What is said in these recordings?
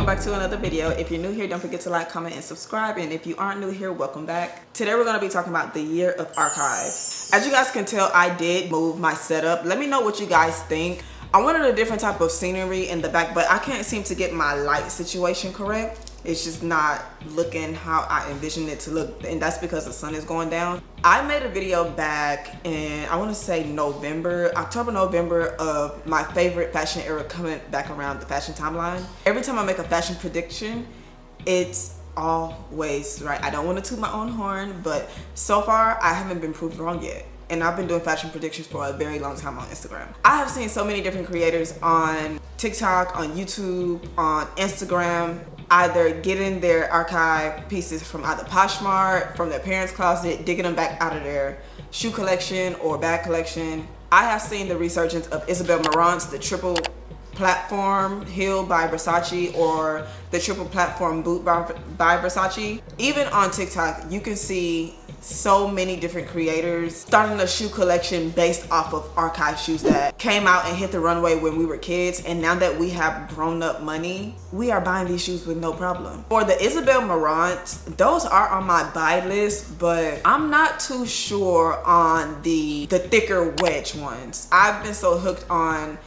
welcome back to another video. If you're new here, don't forget to like, comment, and subscribe. And if you aren't new here, welcome back. Today we're going to be talking about the year of archive. As you guys can tell, I did move my setup. Let me know what you guys think. I wanted a different type of scenery in the back, but I can't seem to get my light situation correct. It's just not looking how I envisioned it to look, and that's because the sun is going down. I made a video back in, I want to say October, November, of my favorite fashion era coming back around, the fashion timeline. Every time I make a fashion prediction, it's always right. I don't want to toot my own horn, but so far I haven't been proved wrong yet. And I've been doing fashion predictions for a very long time on Instagram. I have seen so many different creators on TikTok, on YouTube, on Instagram, either getting their archive pieces from either Poshmark, from their parents' closet, digging them back out of their shoe collection or bag collection. I have seen the resurgence of Isabel Marant's The Triple Platform Heel by Versace, or the Triple Platform Boot by Versace. Even on TikTok, you can see so many different creators starting a shoe collection based off of archive shoes that came out and hit the runway when we were kids, and now that we have grown up money, we are buying these shoes with no problem. For the Isabel Marant, those are on my buy list, but I'm not too sure on the thicker wedge ones. I've been so hooked on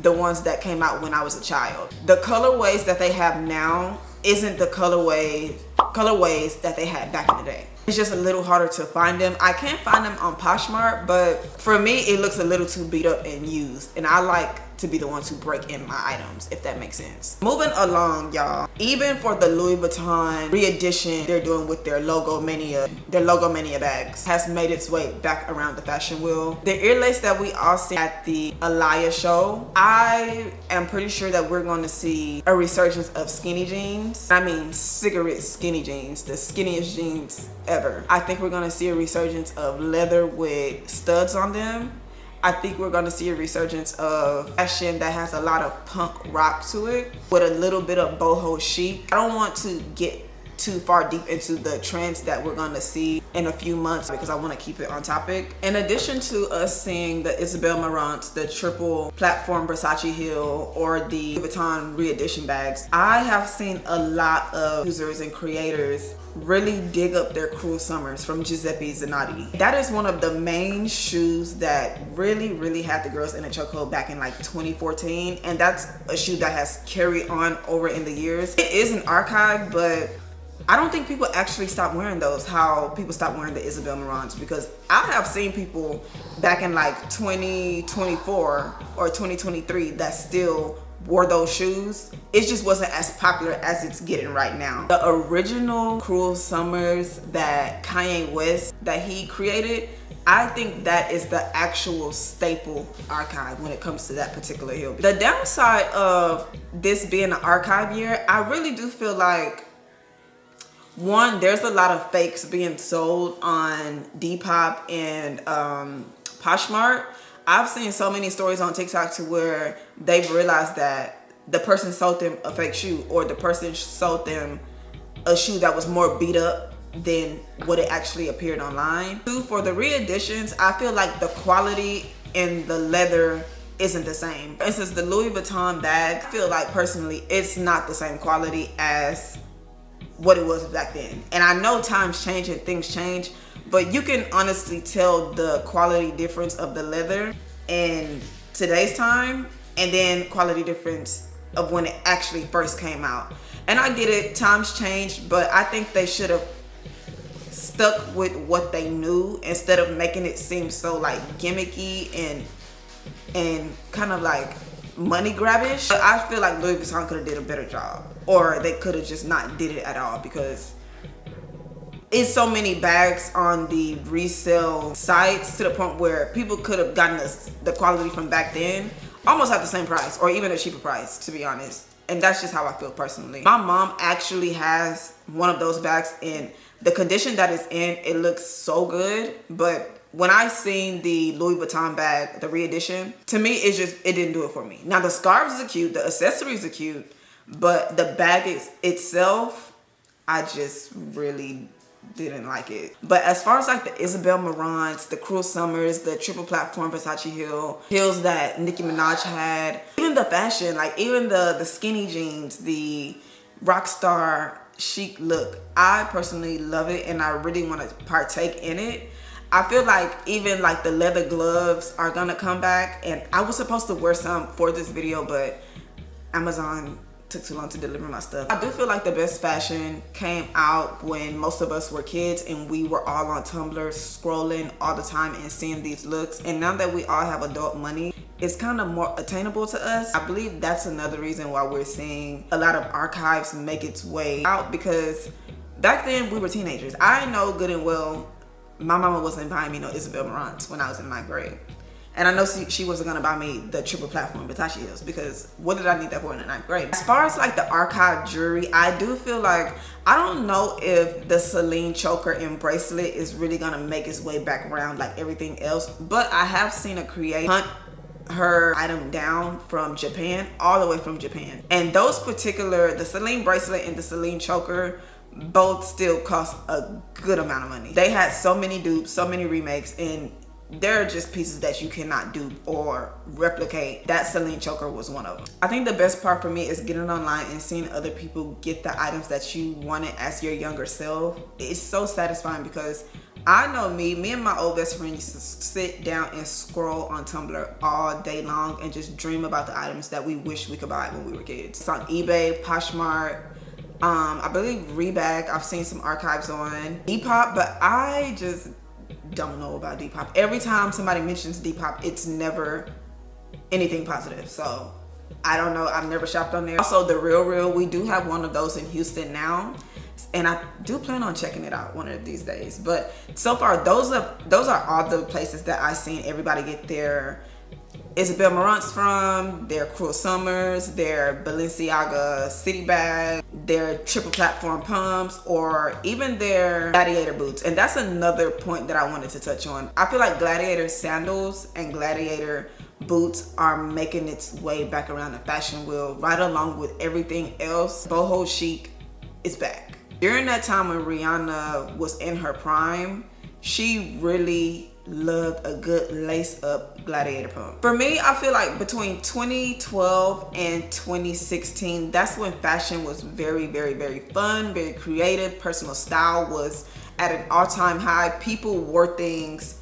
the ones that came out when I was a child. The colorways that they have now isn't the colorways that they had back in the day. It's just a little harder to find them. I can find them on Poshmark, but for me, it looks a little too beat up and used. And I like to be the ones who break in my items, if that makes sense. Moving along, y'all. Even for the Louis Vuitton re-edition they're doing with their Logo Mania bags has made its way back around the fashion wheel. The ear lace that we all see at the Alaya show, I am pretty sure that we're going to see a resurgence of skinny jeans. I mean cigarette skinny jeans, the skinniest jeans ever. I think we're going to see a resurgence of leather with studs on them. I think we're gonna see a resurgence of fashion that has a lot of punk rock to it with a little bit of boho chic. I don't want to get too far deep into the trends that we're gonna see in a few months because I want to keep it on topic. In addition to us seeing the Isabel Marant's, the Triple Platform Versace heel, or the Louis Vuitton re-edition bags, I have seen a lot of users and creators really dig up their Cruel Summers from Giuseppe Zanotti. That is one of the main shoes that really had the girls in a chokehold back in like 2014, and that's a shoe that has carried on over in the years. It is an archive, but I don't think people actually stop wearing those how people stop wearing the Isabel Marant's, because I have seen people back in like 2024 or 2023 that still wore those shoes. It just wasn't as popular as it's getting right now. The original Cruel Summers that Kanye West that he created, I think that is the actual staple archive when it comes to that particular heel. The downside of this being an archive year, I really do feel like, one, there's a lot of fakes being sold on Depop and Poshmark. I've seen so many stories on TikTok to where they've realized that the person sold them a fake shoe, or the person sold them a shoe that was more beat up than what it actually appeared online. Two, for the re-editions, I feel like the quality in the leather isn't the same. For instance, the Louis Vuitton bag, I feel like personally it's not the same quality as what it was back then. And I know times change and things change, but you can honestly tell the quality difference of the leather in today's time and then quality difference of when it actually first came out. And I get it, times changed, but I think they should have stuck with what they knew instead of making it seem so like gimmicky and kind of like money grabbish. But I feel like Louis Vuitton could have did a better job, or they could have just not did it at all, because it's so many bags on the resale sites to the point where people could have gotten the quality from back then almost at the same price or even a cheaper price, to be honest. And that's just how I feel personally. My mom actually has one of those bags, and the condition that it's in, it looks so good. But when I seen the Louis Vuitton bag, the re-edition, to me, it didn't do it for me. Now the scarves are cute, the accessories are cute, but the bag itself, I just really didn't like it. But as far as like the Isabel Marant's, the Cruel Summers, the Triple Platform Versace heels that Nicki Minaj had, even the fashion, like even the skinny jeans, the rock star chic look. I personally love it and I really want to partake in it. I feel like even like the leather gloves are gonna come back, and I was supposed to wear some for this video, but Amazon took too long to deliver my stuff. I do feel like the best fashion came out when most of us were kids and we were all on Tumblr scrolling all the time and seeing these looks. And now that we all have adult money, it's kind of more attainable to us. I believe that's another reason why we're seeing a lot of archives make its way out, because back then we were teenagers. I know good and well my mama wasn't buying me no Isabel Marant's when I was in 9th grade. And I know she wasn't gonna buy me the triple platform Versace heels, because what did I need that for in the 9th grade? As far as like the archive jewelry, I do feel like, I don't know if the Celine choker and bracelet is really gonna make its way back around like everything else, but I have seen a creator hunt her item down from Japan, all the way from Japan. And those particular, the Celine bracelet and the Celine choker, both still cost a good amount of money. They had so many dupes, so many remakes, and they're just pieces that you cannot dupe or replicate. That Celine choker was one of them. I think the best part for me is getting online and seeing other people get the items that you wanted as your younger self. It's so satisfying, because I know me and my old best friend used to sit down and scroll on Tumblr all day long and just dream about the items that we wish we could buy when we were kids. It's on eBay, Poshmark, I believe Reebok. I've seen some archives on Depop, but I just don't know about Depop. Every time somebody mentions Depop, it's never anything positive. So I don't know. I've never shopped on there. Also, the Real, we do have one of those in Houston now, and I do plan on checking it out one of these days. But so far, those are all the places that I've seen everybody get their Isabel Marant's from, their Cruel Summers, their Balenciaga City Bag, their triple platform pumps, or even their Gladiator boots. And that's another point that I wanted to touch on. I feel like Gladiator sandals and Gladiator boots are making its way back around the fashion wheel, right along with everything else. Boho chic is back. During that time when Rihanna was in her prime, she really loved a good lace up Gladiator pump. For me, I feel like between 2012 and 2016, that's when fashion was very, very, very fun, very creative. Personal style was at an all-time high. People wore things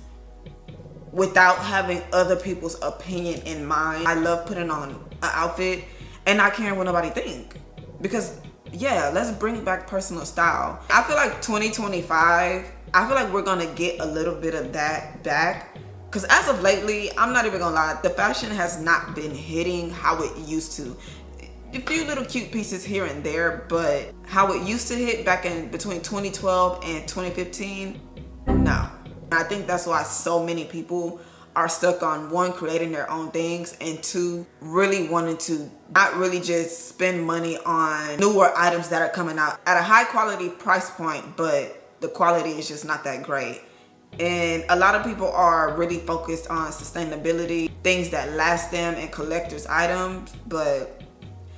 without having other people's opinion in mind. I love putting on an outfit and not caring what nobody think, because yeah, let's bring back personal style. I feel like 2025, I feel like we're gonna get a little bit of that back, because as of lately, I'm not even gonna lie, the fashion has not been hitting how it used to. A few little cute pieces here and there, but how it used to hit back in between 2012 and 2015, no. I think that's why so many people are stuck on, one, creating their own things, and two, really wanting to not really just spend money on newer items that are coming out at a high quality price point, but the quality is just not that great. And a lot of people are really focused on sustainability, things that last them, and collector's items. But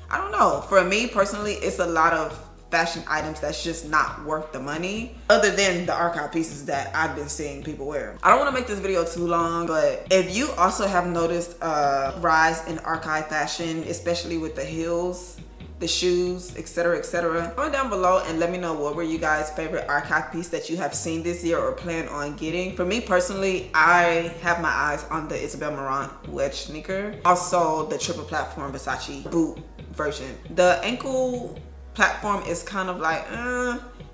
I don't know, for me personally, it's a lot of fashion items that's just not worth the money, other than the archive pieces that I've been seeing people wear. I don't want to make this video too long, but if you also have noticed a rise in archive fashion, especially with the heels, the shoes, etc., etc., comment down below and let me know what were you guys' favorite archive piece that you have seen this year or plan on getting. For me personally, I have my eyes on the Isabel Marant wedge sneaker, also the triple platform Versace boot version. The ankle platform is kind of like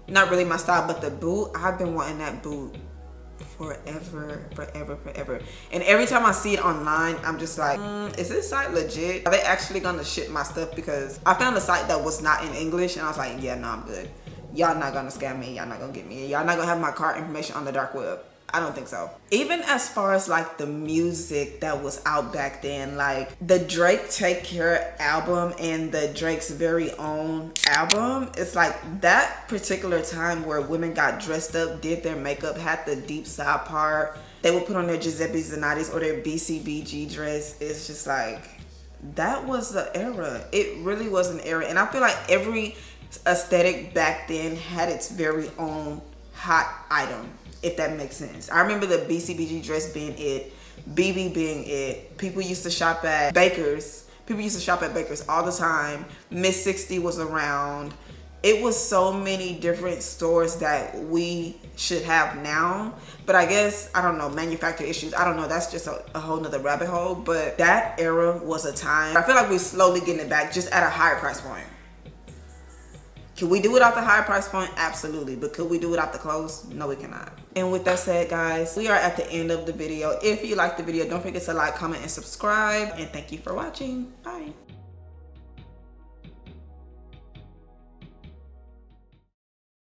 not really my style, but the boot, I've been wanting that boot forever. And every time I see it online, I'm just like, is this site legit? Are they actually gonna ship my stuff? Because I found a site that was not in English and I was like, yeah, no, I'm good. Y'all not gonna scam me, y'all not gonna get me, y'all not gonna have my card information on the dark web. I don't think so. Even as far as like the music that was out back then, like the Drake Take Care album and the Drake's Very Own album, it's like that particular time where women got dressed up, did their makeup, had the deep side part, they would put on their Giuseppe Zanottis or their BCBG dress. It's just like, that was the era. It really was an era. And I feel like every aesthetic back then had its very own hot item, if that makes sense. I remember the BCBG dress being it, BB being it. People used to shop at Baker's People used to shop at Baker's all the time. Miss 60 was around. It was so many different stores that we should have now. But I guess, I don't know, manufacturer issues. I don't know. That's just a whole nother rabbit hole. But that era was a time. I feel like we're slowly getting it back, just at a higher price point. Can we do it without the higher price point? Absolutely. But could we do it without the clothes? No, we cannot. And with that said, guys, we are at the end of the video. If you liked the video, don't forget to like, comment, and subscribe. And thank you for watching. Bye.